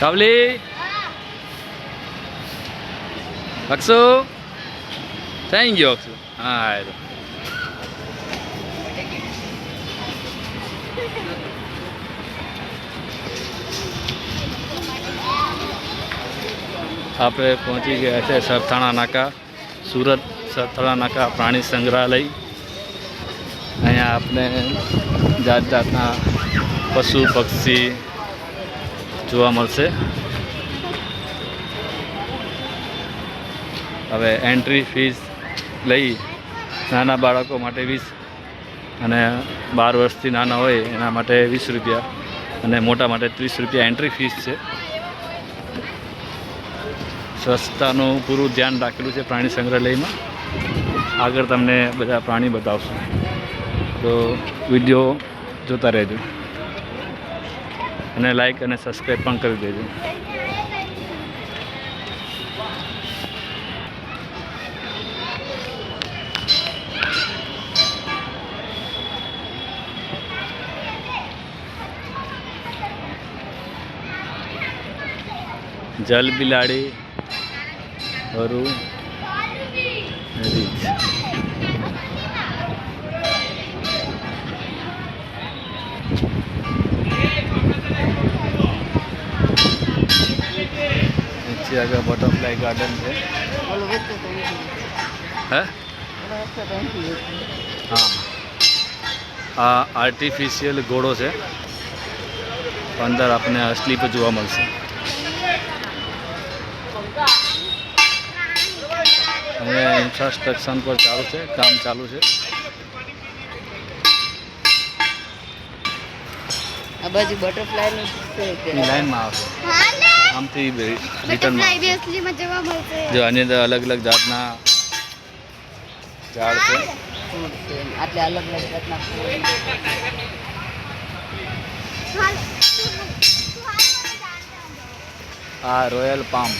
સાવલી અક્ષુ થઈ ગયો અક્ષુ હા આપણે પહોંચી ગયા છે સરથાણા નાકા સુરત સરથાણા નાકા પ્રાણી સંગ્રહાલય અહીંયા આપણે જાત જાતના પશુ પક્ષી જોવા મળશે હવે એન્ટ્રી ફીસ લઈ નાના બાળકો માટે 20 અને 12 વર્ષથી નાના હોય એના માટે 20 રૂપિયા અને મોટા માટે 30 રૂપિયા એન્ટ્રી ફીસ છે સ્વચ્છતાનું પૂરું ધ્યાન રાખેલું છે પ્રાણી સંગ્રહાલયમાં આગળ તમને બધા પ્રાણી બતાવશું તો વિડીયો જોતા રહેજો અને લાઈક અને સબસ્ક્રાઈબ પણ કરી દેજો जल बिलाड़ी और रीछ नीचे आगे बटरफ्लाई गार्डन है हाँ आ आर्टिफिशियल घोड़ो से अंदर अपने असली पर जोवा मळशे इंफ्रास्ट्रक्चर पर चालू है काम चालू है आ बाजू बटरफ्लाई नी लाइन में आवशे आम थी रिटर्न में असली में जवा મળશે जो आनी अंदर अलग अलग जातना झाड़ છે આટલે અલગ અલગ જાતના आ रॉयल पाम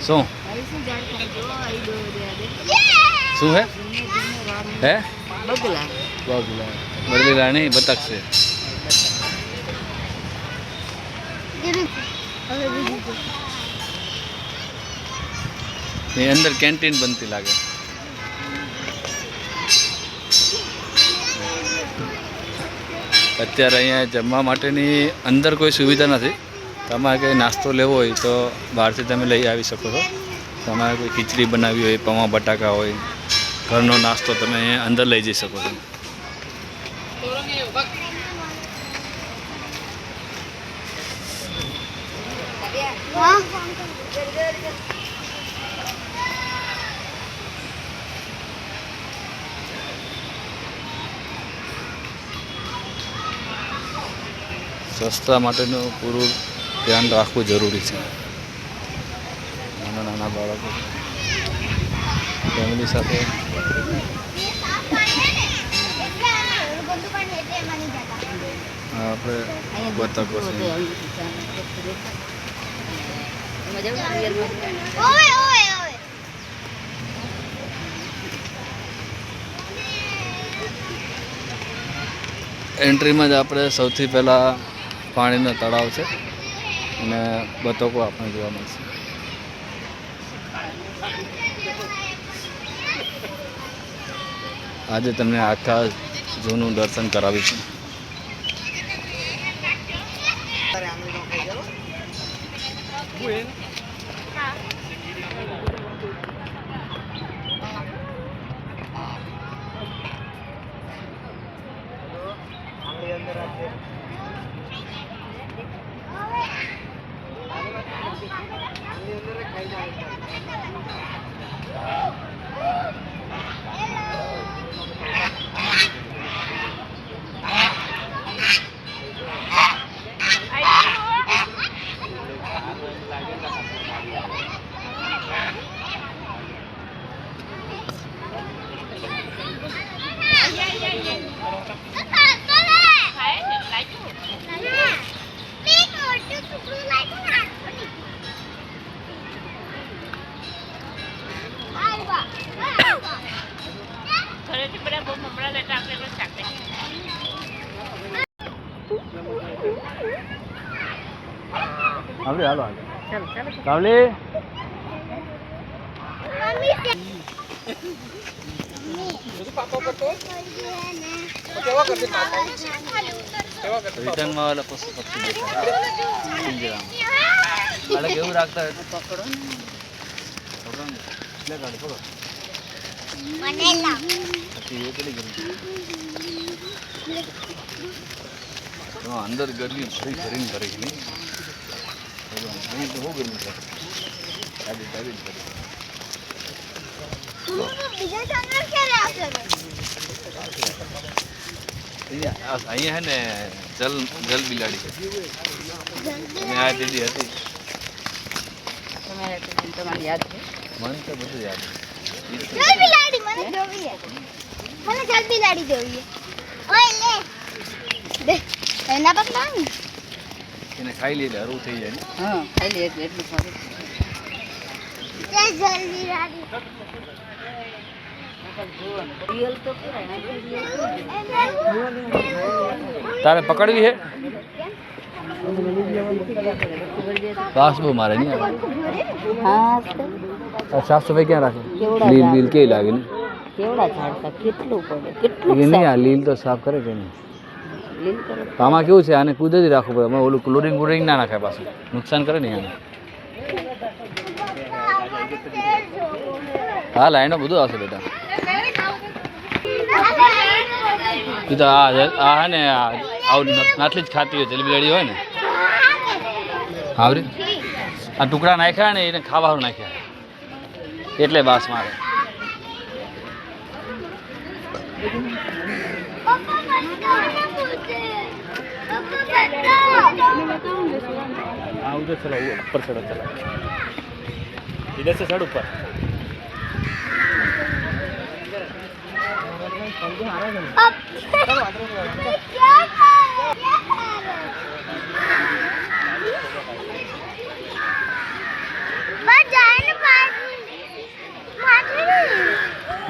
शू शू है બગલા बगला नहीं बतख से ये अंदर कैंटीन बनती लागे અત્યારે અહીંયા જમવા માટેની અંદર કોઈ સુવિધા નથી તમારે કંઈ નાસ્તો લેવો હોય તો બહારથી તમે લઈ આવી શકો છો તમારે કોઈ ખીચડી બનાવી હોય પૌવા બટાકા હોય ઘરનો નાસ્તો તમે અહીંયા અંદર લઈ જઈ શકો છો સ્વચ્છતા માટેનું પૂરું ધ્યાન રાખવું જરૂરી છે નાના નાના બાળકો ફેમિલી સાથે આપણે બતકો છે એન્ટ્રીમાં જ આપણે સૌથી પહેલાં પાણીનો તળાવ છે અને બતકો આપણે જોવા મળશે આજે તમને આખા ઝૂનું દર્શન કરાવીશું આપણે હાલો હાલો ચાલો ચાલો કાવલી રિટર્નમાં વાળા પશુ પક્ષી દેખાય પિંજરામાં અલગ એવું રાખતા હોય તો પકડો ને પકડો ને. લે ગાડી પકડો પછી એ પેલી ગરમી અંદર ગરમી ભરી ભરીને ભરી નહીં અહીં તો બહુ ગરમી થાય ગાડી ગાડી ભરી અહીંયા હે ને જલ જલ બિલાડી મેં આ દીદી હતી તમારે યાદ છે મને તો બધું યાદ જલ બિલાડી મને જોઈએ મને જલ બિલાડી જોઈએ ઓય લે દે એના પકડા ને એને ખાઈ લે એટલે હરું થઈ જાય ને હા ખાઈ લે એટલે એટલું સારું તે જલ બિલાડી રિયલ તો કરાય તારે પકડવી હે પાસ બહુ મારે નહીં આવે હા સાફ સફાઈ ક્યાં રાખે કેવડા લીલ ઝાડ. લીલ કેવી લાગે ને કેવડા ઝાડતા કેટલું પડે એ કેટલું નહીં આ લીલ તો સાફ કરે કે નહીં લીલ કરે તો આમાં કેવું છે આને કુદરતી રાખવું પડે આમાં ઓલું ક્લોરિંગ બ્લોરિંગ ના નાખાય પાછું નુકસાન કરે ને આને હા લાઈનો બધું આવશે બેટા તું તો આ હે ને આવું નાટલી જ ખાતી હોય જલેબી લડી હોય ને આવરી આ ટુકડા નાખ્યા ને એને ખાવાનું નાખ્યા એટલે બાસ મારે हाँ उधर चला ऊपर चढ़ो चला इधर से चढ़ ऊपर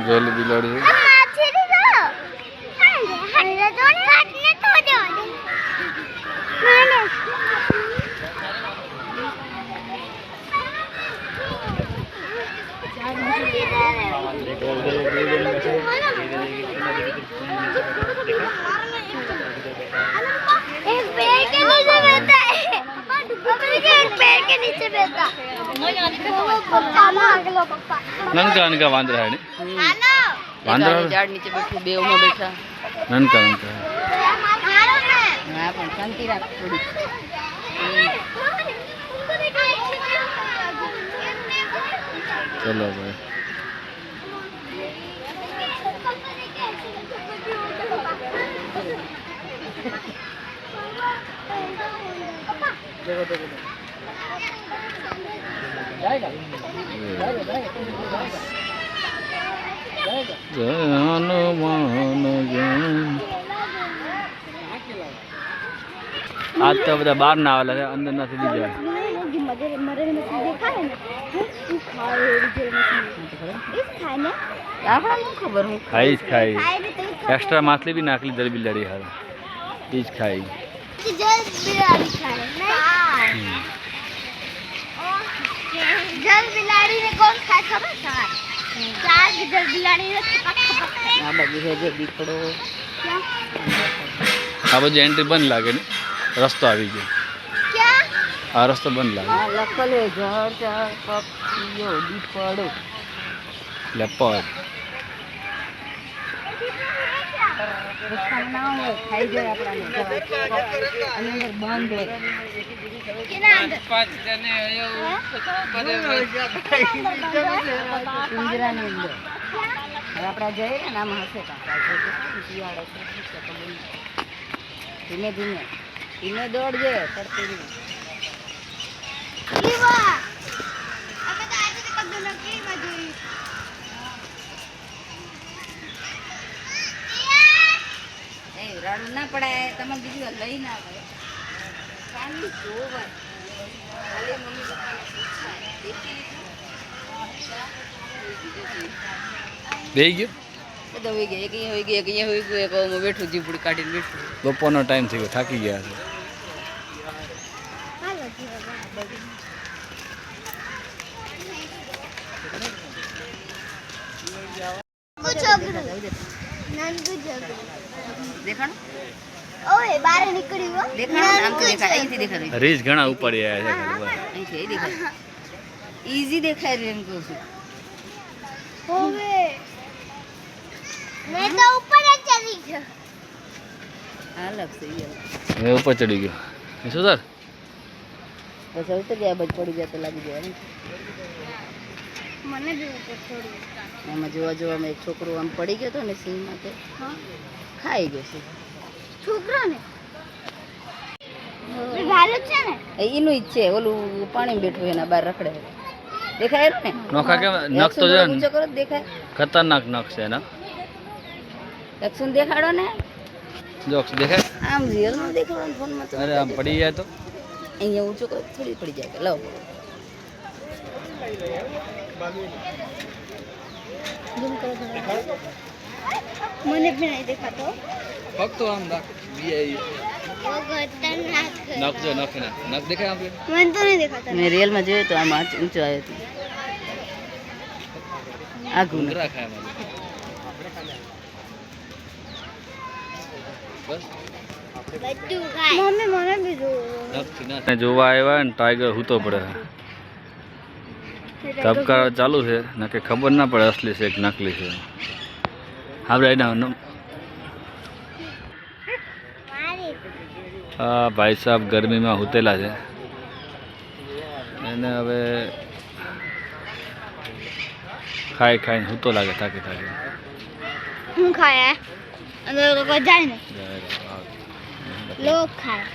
जल बिलाड़ी एक पेड़ के नीचे बैठा है एक पेड़ के नीचे बैठा पप्पा ननका ननका वांदरा है ने वांदरा ઝાડ નીચે બેઠું બેવમાં બેઠા ननका ननका હા પણ શાંતિ રાખ થોડી चलो भाई जन मन जन आज तो બધા બહાર ના આવેલા છે અંદર નથી બીજા આપણા શું ખબર હું ખાઈ જ ખાઈ एक्स्ट्रा माछली भी नाखली जल बिलाड़ी हार ये खाई जल बिलाड़ी खाए जल बिलाड़ी ने कौन खाए खबर चार जल बिलाड़ी ने આ બાજુ છે જે દીકડો आ बाजू एंट्री बंद लागे ने रस्तो આવી ગયો क्या આ રસ્તો બંધ લાગે આ લખેલું છે, જળ જળ પક્ષીઓ દીકડો લેપડ રસ્તામાં ના હોય ખાઈ જાય આપણાને અને અંદર બંધ હોય किना अंदर પિંજરાની અંદર હવે આપણે જઈએ ને આમાં હશે કાંકા શિયાળો છે ધીમે ધીમે ધીમે દોડજે તરતી નહીં जीवा અમે તો આજે તો કદો નકી માં જોઈ એ રડ ના પડાય તમે બીજું વાર લઈ ના આવે કાંડી જોવા ખાલી મમ્મી બેહી ગયો બધા હોઈ ગયા, એક અહીંયા હોઈ ગયા, એક અહીંયા હોઈ ગયું, એક આમાં બેઠું જીભડી કાઢીને બેઠું. બપોરનો ટાઈમ થઈ ગયો, થાકી ગયા છે. હાલો જીવા છોકરું નાનકું છોકરું દેખાણું? ઓય બહાર નીકળ્યું હો. દેખાણું? આમ તો દેખાય, અહીંથી દેખાય. રીસ ઘણા ઉપર આવ્યા છે ખાલી બસ. અહીંથી એ દેખાય. ઈઝી દેખાય રહ્યું એમ કહું છું. હવે મેં તો ઉપર જ ચડી ગયો. આ લગશે ઈ અલગ. હવે ઉપર ચડી ગયો. એ શું સર? બસ ઉતરી જાય, બજ પડી જાય તો લાગી જાય ને. મને બી ઉપર થોડું. એમાં જોવા જોવામાં એક છોકરો આમ પડી ગયો હતો ને સિંહ માટે, હા ખાઈ ગયો છે. છોકરો ને ભાલો છે ને એનું જ છે, ઓલું પાણી બેઠું એના બહાર રખડે. દેખાય ને? નોખા કેમ નખ તો છે ને? ઊંચો કરો તો દેખાય. ખતરનાક નખ છે એના. લક્ષણ દેખાડો ને. જોક્સ દેખાય? આમ રિયલમાં દેખાડો ને ફોનમાં તો. અરે આમ પડી જાય તો અહીંયા ઊંચો કરો તો થોડી પડી જાય. લાવો. ઝૂમ કરો થોડા. મને બી નહીં દેખાતો ફક્ત આમ નખ બીઆઈ ઓ ખતરનાક નખ જો નખ ના નખ દેખાય આપણે. મને તો નહીં દેખાતા મેં રિયલમાં જોયું તો આમ ઊંચો આવ્યો હતો. આઘું ને. ઘૂંઘરા ખાય મને. બસ બધું ખાય મમ્મી મને બી જો નખથી ના જોવા આવ્યા ને ટાઈગર હૂતો પડે. ધબકાર ચાલુ છે ને કે ખબર ના પડે અસલી છે કે નકલી છે. આપણે એના હા ભાઈ સાહેબ ગરમીમાં હૂતેલા છે. એને હવે ખાઈ ખાઈને હૂતો લાગે થાકી થાકી. હું ખાય અંદર લોકો જાય ને લોક ખાય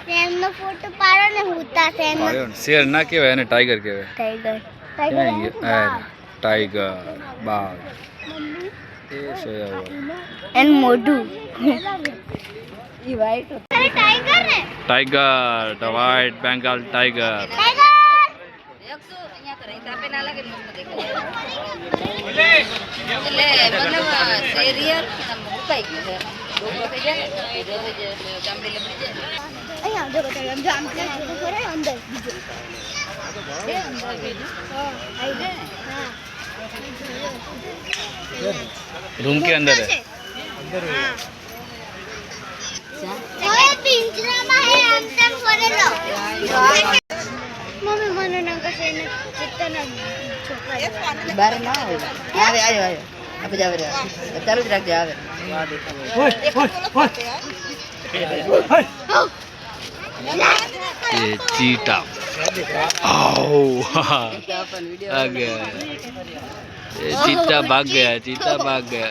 સેમનો ફોટો પાડો ને હુતા સેમનો શેર ના કહેવાય એને ટાઈગર કહેવાય. ટાઈગર ક્યાં ગયા? ટાઈગર બાઘ એ છે હવે. એનું મોઢું ઈ વાઈટ અરે ટાઈગર ને tiger the white Bengal tiger. Tiger એકસો અહીંયા કરે તાપે ના લાગે મસ્ત દેખાય. એટલે મતલબ સિરિયલ મુકાઈ ગયું છે. ડોકો થઈ જાય ને એ જોવે છે એટલે ચામડી લપડી જાય. અહીંયા જો ટાઈગર જો આમ ફોટો કરે અંદર બીજો એ અંદર બીજું. હા આઈ ગયો હા रूम के अंदर है. ઓય પિંજરામાં હે આમ તેમ ફરેલો મમ્મી મને ના કશે ને ચિત્તના છોકરા બહાર ના આવે. આવે આવ્યો આવ્યો. આપણે જાવ રે. ચાલુ જ રાખજો આવે. ये चीटा. आओ તો આપણ વિડિયો आ गया. ये चीता भाग गया. चीता भाग गया.